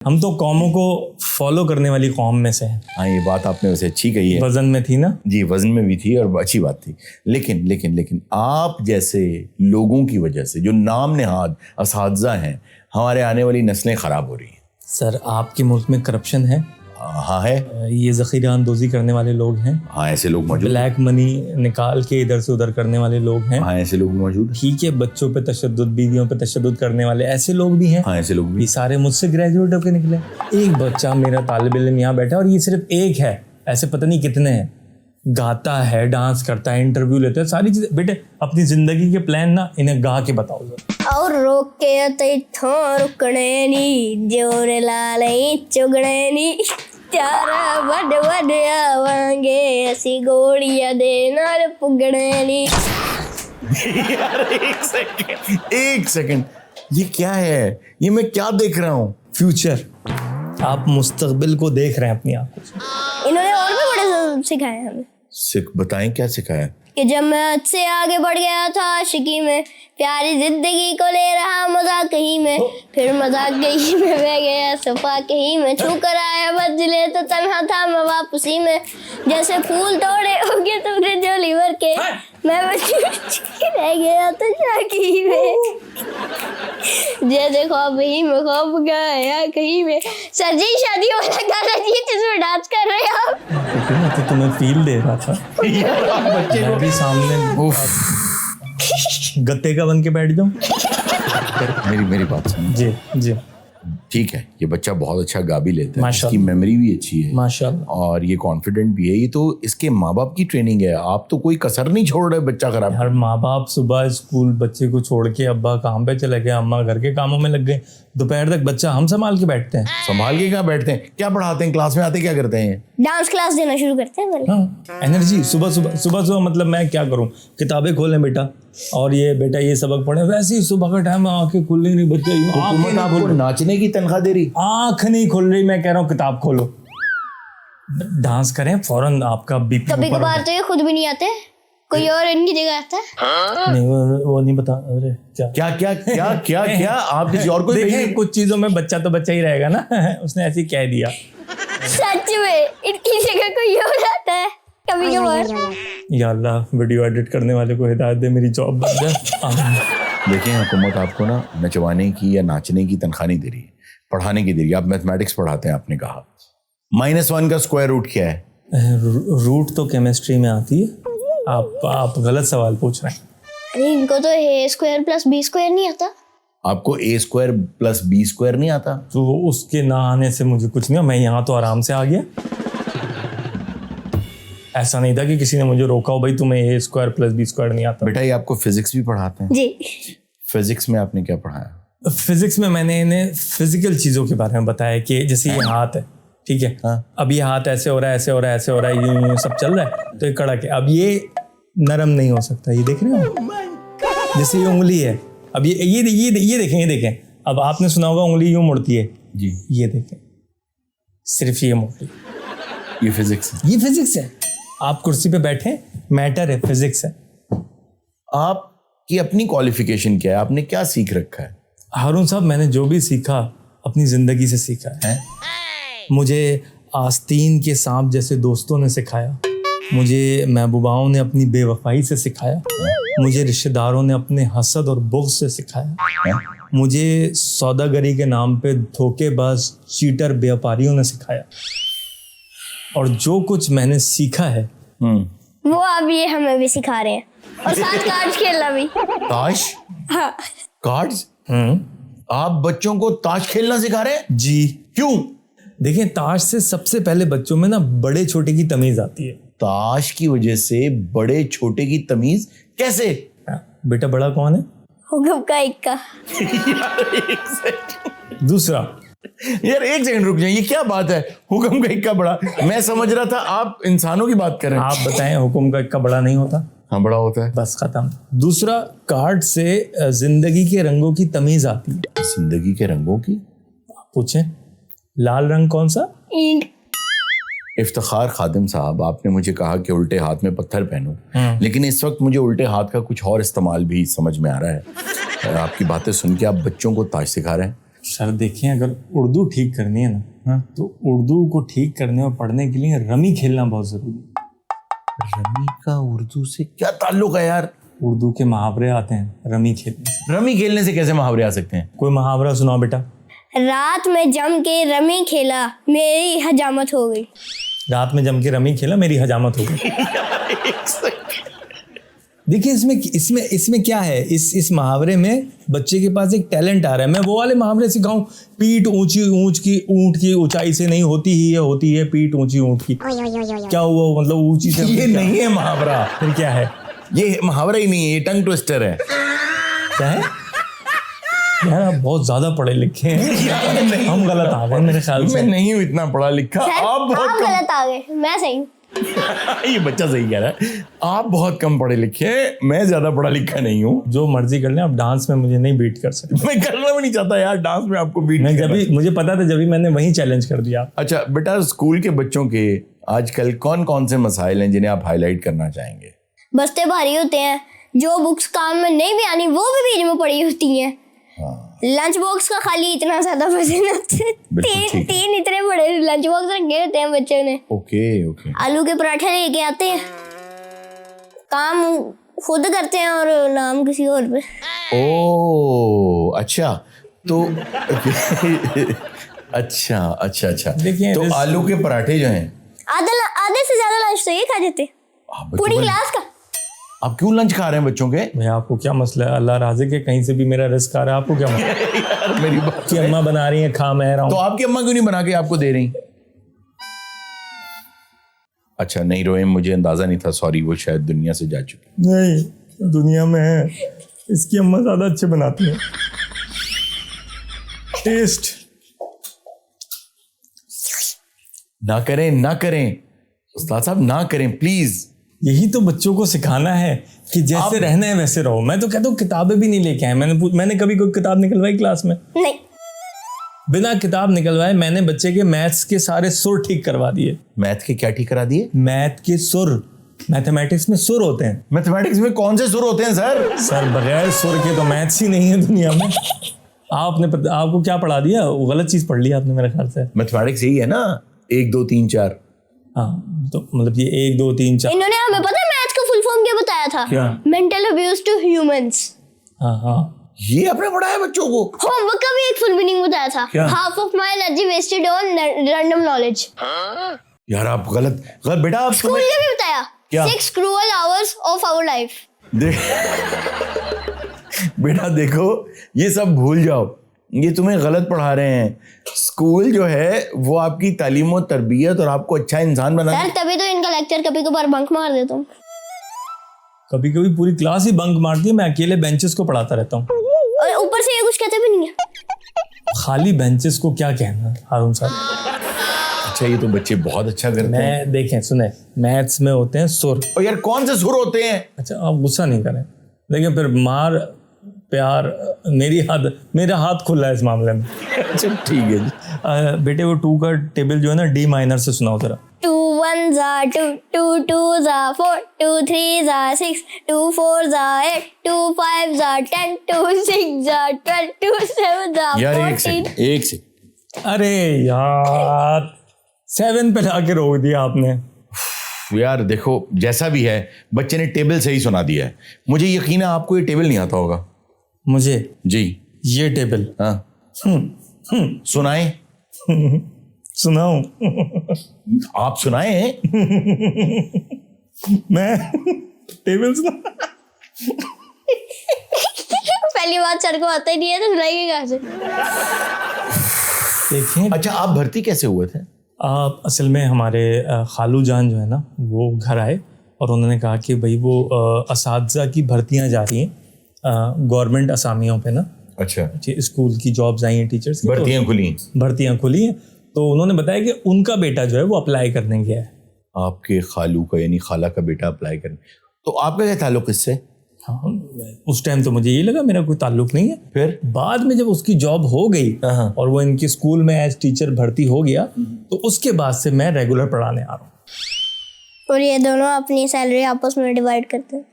हम तो कौमों को फॉलो करने वाली कौम में से हैं। हाँ, ये बात आपने वैसे अच्छी कही है। वजन में थी ना जी, वजन में भी थी और अच्छी बात थी। लेकिन आप जैसे लोगों की वजह से जो नाम नेहाद असातिज़ा हैं, हमारे आने वाली नस्लें ख़राब हो रही हैं। सर, आपके मुल्क में करप्शन है? हाँ है। ये ज़ख़ीरा अंदोज़ी करने वाले लोग हैं। हाँ, ऐसे लोग मौजूद। ब्लैक मनी निकाल के इधर से उधर करने वाले लोग हैं। हाँ, ऐसे लोग मौजूद। ठीक है, बच्चों पे तशद्दुद, बीवियों पे तशद्दुद करने वाले ऐसे लोग भी हैं। हाँ, ऐसे लोग भी। ये सारे मुझसे ग्रेजुएट होकर निकले। एक बच्चा मेरा तालिब इल्म यहाँ बैठा और ये सिर्फ एक है, ऐसे पता नहीं कितने हैं। गाता है, डांस करता है, इंटरव्यू लेता है, सारी चीज़ें। बेटे, अपनी ज़िंदगी के प्लान ना इन्हें गा के बताओ जरा। और रोक के तैथों रुकने नी, जोर लाले चुगने नी, त्यारा बड़ बड़ आवांगे, ऐसी गोलियां दे नाल पुगने नी। यार एक सेकंड, ये क्या है? ये मैं क्या देख रहा हूँ? फ्यूचर, आप मुस्तकबिल को देख रहे हैं अपनी आंखों से। इन्होंने और भी बड़े सिखाए हमें। बताएं क्या सिखाया? कि जब मैं हद से आगे बढ़ गया था आशिकी में, प्यारी जिंदगी को ले रहा मजाक ही में, फिर मजाक कहीं में बह गया सफा कहीं में, छू कर आया मंजिले तो तन्हा था मैं वापसी में, जैसे फूल तोड़े होगे तुमने झोली भर के, मैं रह गया तो झांकी में, जैसे ख्वाब ही में ख्वाब गया कहीं में। सर जी, शादी वाला गाना जी जिसमें डांस कर रहे हैं आप। मैं तो तुम्हें फील दे रहा था। बच्चे को भी सामने गत्ते का बन के बैठ जाऊं। मेरी बात सुन। जी जी, ठीक है, ये बच्चा बहुत अच्छा गा भी लेता है, माशाल्लाह। इसकी मेमोरी भी अच्छी है माशाल्लाह, और ये कॉन्फिडेंट भी है। ये तो इसके माँ बाप की ट्रेनिंग है। आप तो कोई कसर नहीं छोड़ रहे बच्चा खराब। हर माँ बाप सुबह स्कूल बच्चे को छोड़ के अब्बा काम पे चले गए, अम्मा घर के कामों में लग गए, दोपहर तक बच्चा हम संभाल के बैठते हैं। संभाल के क्या बैठते हैं? क्या पढ़ाते हैं? क्लास में आते क्या करते हैं? डांस क्लास देना शुरू करते हैं पहले। हाँ, एनर्जी सुबह मतलब मैं क्या करूं, किताबें खोलें बेटा, और ये बेटा ये सबक पढ़े, वैसे ही सुबह का टाइम आंखें खुल नहीं रही बच्चे, हुकूमत आपको नाचने की तनख्वाह दे रही? आंख नहीं खुल रही, मैं कह रहा हूँ किताब खोलो, डांस करें, फौरन आपका बीपी कभी कभार तो ये खुद भी नहीं आते, कोई और इनकी जगह आता है। नहीं, वो नहीं बता। अरे क्या आप किसी और को देखें, कुछ चीजों में बच्चा तो बच्चा ही रहेगा ना। उसने ऐसे ही कह दिया। सच में इनकी जगह कोई और आता है कभी कभार। या अल्लाह, वीडियो एडिट करने वाले को हिदायत दे, मेरी जॉब बन जाए। देखिए, हुकूमत आपको ना नचवाने की या नाचने की तनख्वाह नहीं दे रही, पढ़ाने की दे रही है। आप मैथमेटिक्स पढ़ाते हैं, आपने कहा -1 का स्क्वायर रूट क्या है? रूट तो केमिस्ट्री में आती है। आप गलत सवाल पूछ रहे हैं। अरे इनको तो a² + b² नहीं आता। आपको a² + b² नहीं आता? तो उसके ना आने से मुझे कुछ नहीं, मैं यहाँ तो आराम से आ गया। ऐसा नहीं था कि किसी ने मुझे रोका हो, भाई तुम्हें a² + b² नहीं आता। बेटा, ये आपको फिजिक्स भी पढ़ाते हैं? जी। फिजिक्स में आपने क्या पढ़ाया? फिजिक्स में मैंने इन्हें फिजिकल चीजों के बारे में बताया कि जैसे ये हाथ है, ठीक है, हाँ। अब ये हाथ ऐसे हो रहा है, ऐसे हो रहा है, ऐसे हो रहा है, यूं सब चल रहा है, तो ये कड़क है। अब ये नरम नहीं हो सकता, ये देख रहे हो, जैसे ये उंगली है, अब ये देखें। अब आपने सुना होगा उंगली यूं मुड़ती है जी, ये देखें, सिर्फ ये मुड़ती। ये फिजिक्स है। ये फिजिक्स है। आप कुर्सी पे बैठे, मैटर है, फिजिक्स है। आपकी अपनी क्वालिफिकेशन क्या है? आपने क्या सीख रखा है? हारून साहब, मैंने जो भी सीखा अपनी जिंदगी से सीखा है। मुझे आस्तीन के सांप जैसे दोस्तों ने सिखाया, मुझे महबूबाओं ने अपनी बेवफाई से सिखाया, मुझे रिश्तेदारों ने अपने हसद और बुग़्ज़ से सिखाया, मुझे सौदागरी के नाम पे धोखेबाज चीटर व्यापारियों ने सिखाया, और जो कुछ मैंने सीखा है वो अब ये हमें भी सिखा रहे हैं, और साथ कार्ड्स खेलना भी। ताश? हाँ। कार्ड्स? आप बच्चों को ताश खेलना सिखा रहे हैं? जी। क्यों? देखिए, ताश से सबसे पहले बच्चों में ना बड़े छोटे की तमीज आती है। ताश की वजह से बड़े छोटे की तमीज कैसे? बेटा, बड़ा कौन है? हुक्म का इक्का। दूसरा। यार एक सेकंड रुक जाइए, ये क्या बात है? हुक्म का इक्का बड़ा? मैं समझ रहा था आप इंसानों की बात कर रहे हैं। आप बताएं, हुक्म का इक्का बड़ा नहीं होता? हाँ, बड़ा होता है। बस खत्म। दूसरा, कार्ड से जिंदगी के रंगों की तमीज आती है। जिंदगी के रंगों की? पूछें, लाल रंग कौन सा? ईंट। इफ्तिखार खादिम साहब, आपने मुझे कहा कि उल्टे हाथ में पत्थर पहनो, लेकिन इस वक्त मुझे उल्टे हाथ का कुछ और इस्तेमाल भी समझ में आ रहा है। आपकी बातें सुन के आप बच्चों को ताश सिखा रहे हैं। सर देखें, अगर उर्दू ठीक करनी है ना, तो उर्दू को ठीक करने और पढ़ने के लिए रमी खेलना बहुत जरूरी है। रमी का उर्दू से क्या ताल्लुक है यार? उर्दू के मुहावरे आते हैं रमी खेलने से। रमी खेलने से कैसे मुहावरे आ सकते हैं? कोई मुहावरा सुनाओ बेटा। रात में जम के रमी खेला, मेरी हजामत हो गई। रात में जम के रमी खेला, मेरी हजामत हो गई। देखिए इसमें क्या है, इस मुहावरे में बच्चे के पास एक टैलेंट आ रहा है। मैं वो वाले मुहावरे सिखाऊं, पीठ ऊंची ऊंच की ऊंट की ऊंचाई से नहीं होती ही होती है पीठ ऊंची ऊंट की। क्या हुआ, मतलब ऊंची से? ये नहीं है मुहावरा। फिर क्या है? ये मुहावरा ही नहीं है, ये टंग ट्विस्टर है। क्या है यार, आप बहुत ज्यादा पढ़े लिखे हैं। हम गलत आ गए मेरे ख्याल से। मैं नहीं हूँ इतना पढ़ा लिखा। आप बहुत गलत आ गए, मैं सही। ये बच्चा सही कह रहा है। आप बहुत कम पढ़े लिखे हैं, मैं ज्यादा पढ़ा लिखा नहीं हूँ। जो मर्जी कर लें, आप डांस में मुझे नहीं बीट कर सकते। मैं करना भी नहीं चाहता यार, डांस में आपको बीट। मैं जब भी, मुझे पता था, जब भी मैंने वही चैलेंज कर दिया। अच्छा बेटा, स्कूल के बच्चों के आजकल कौन कौन से मसाइल हैं जिन्हें आप हाईलाइट करना चाहेंगे? बस्ते भारी होते हैं, जो बुक्स काम में नहीं भी आनी वो भी बीच में पड़ी होती हैं। लंच बॉक्स का खाली इतना ज्यादा वजन होता है, तीन इतने बड़े लंच बॉक्स रखे होते हैं बच्चों ने। ओके। आलू के पराठे लेके आते हैं, काम खुद करते हैं और नाम किसी और पे। ओ अच्छा, तो अच्छा। देखिए, तो आलू के पराठे जो हैं, आधे से ज्यादा लंच तो ये खा जाते पूरी क्लास का। आप क्यों लंच खा रहे हैं बच्चों के? भैया आपको क्या मसला है? अल्लाह राज़िक है, कहीं से भी मेरा रिस्क आ रहा है, आपको क्या मसला है? यार मेरी बात कि अम्मा बना रही है, खा मैं रहा हूँ। तो आपकी अम्मा क्यों नहीं बना के आपको दे रही? अच्छा नहीं रोए, मुझे अंदाजा नहीं था, सॉरी, वो शायद दुनिया से जा चुकी। नहीं, दुनिया में है, इसकी अम्मा ज्यादा अच्छे बनाती है। टेस्ट ना करें उस्ताद साहब, ना करें प्लीज। यही तो बच्चों को सिखाना है कि जैसे रहना है वैसे रहो। मैं तो कहता हूँ किताबें भी नहीं लेके आए। मैंने कभी कोई किताब निकलवाई क्लास में? नहीं। बिना किताब निकलवाए मैंने बच्चे के मैथ्स के सारे सुर ठीक करवा दिए। मैथ के क्या ठीक करा दिए? मैथ के सुर। मैथमेटिक्स में सुर होते हैं। मैथमेटिक्स में कौन से सुर होते हैं सर? सर बगैर सुर के तो मैथ्स ही नहीं है दुनिया में। आपको क्या पढ़ा दिया? वो गलत चीज पढ़ ली आपने मेरे ख्याल से। मैथमेटिक्स यही है ना, 1 2 3 4। हाँ, तो मतलब ये 1 2 3 4। इन्होंने हमें पता है मैथ्स का फुल फॉर्म क्या बताया था? क्या? Mental abuse to humans. हाँ, ये आपने पढ़ाया बच्चों को? होमवर्क का भी एक फुल मीनिंग बताया था। क्या? Half of my energy wasted on random knowledge. यार आप गलत बेटा, आप स्कूल ने भी बताया। क्या? 6 cruel hours of our life। बेटा देखो, ये सब भूल जाओ, ये तुम्हें गलत पढ़ा रहे हैं। स्कूल जो है वो आपकी तालीम और तरबियत और आपको अच्छा इंसान बनाना। सर तभी तो इनका लेक्चर कभी कभार बंक मार देता हूँ। कभी कभी पूरी क्लास ही बंक मारती है, मैं अकेले बेंचेस को पढ़ाता रहता हूँ। और ऊपर से ये कुछ कहते भी नहीं है। खाली बेंचेस को क्या कहना हारून साहब। अच्छा, ये तो बच्चे बहुत अच्छा करते हैं। मैं देखें सुने, मैथ्स में होते हैं सुर। और यार कौन से सुर होते हैं? अच्छा आप गुस्सा नहीं करें, लेकिन फिर मार प्यार, मेरा हाथ खुला है इस मामले में। अच्छा ठीक है जी। बेटे वो 2 का टेबल जो है ना, डी माइनर से सुनाओ जरा। 2 1s are 2, 2 2s are 4, 2 3s are 6, 2 4s are 8, 2 5s are 10, 2 6s are 12, 2 7s are यार 14। एक सेकंड। अरे यार 7 पे लाके रोक दिया आपने। यार देखो, जैसा भी है बच्चे ने टेबल सही सुना दिया है। मुझे यकीन है आपको ये टेबल नहीं आता होगा। मुझे जी ये टेबल हाँ सुनाए। सुनाऊं? आप सुनाए। मैं टेबल सुना। पहली बात सर को आता ही नहीं है तो सुनाएंगे कहाँ से? देखें, अच्छा आप भर्ती कैसे हुए थे? आप असल में हमारे खालू जान जो है ना, वो घर आए और उन्होंने कहा कि भाई वो असातिज़ा की भर्तियां जा रही हैं गवर्नमेंट असामियों पे ना। अच्छा, स्कूल की जॉब्स आई हैं, टीचर्स की भर्तियां खुली हैं। तो उन्होंने बताया कि उनका बेटा जो है वो अप्लाई करने गया है। आपके खालू का यानी खाला का बेटा अप्लाई करने, तो आपका क्या ताल्लुक इससे? हाँ, उस टाइम तो मुझे ये लगा मेरा कोई ताल्लुक नहीं है। फिर बाद में जब उसकी जॉब हो गई और वो इनके स्कूल में एज टीचर भर्ती हो गया, तो उसके बाद से मैं रेगुलर पढ़ाने आ रहा हूँ। और ये दोनों अपनी सैलरी आपस में डिवाइड करते हैं।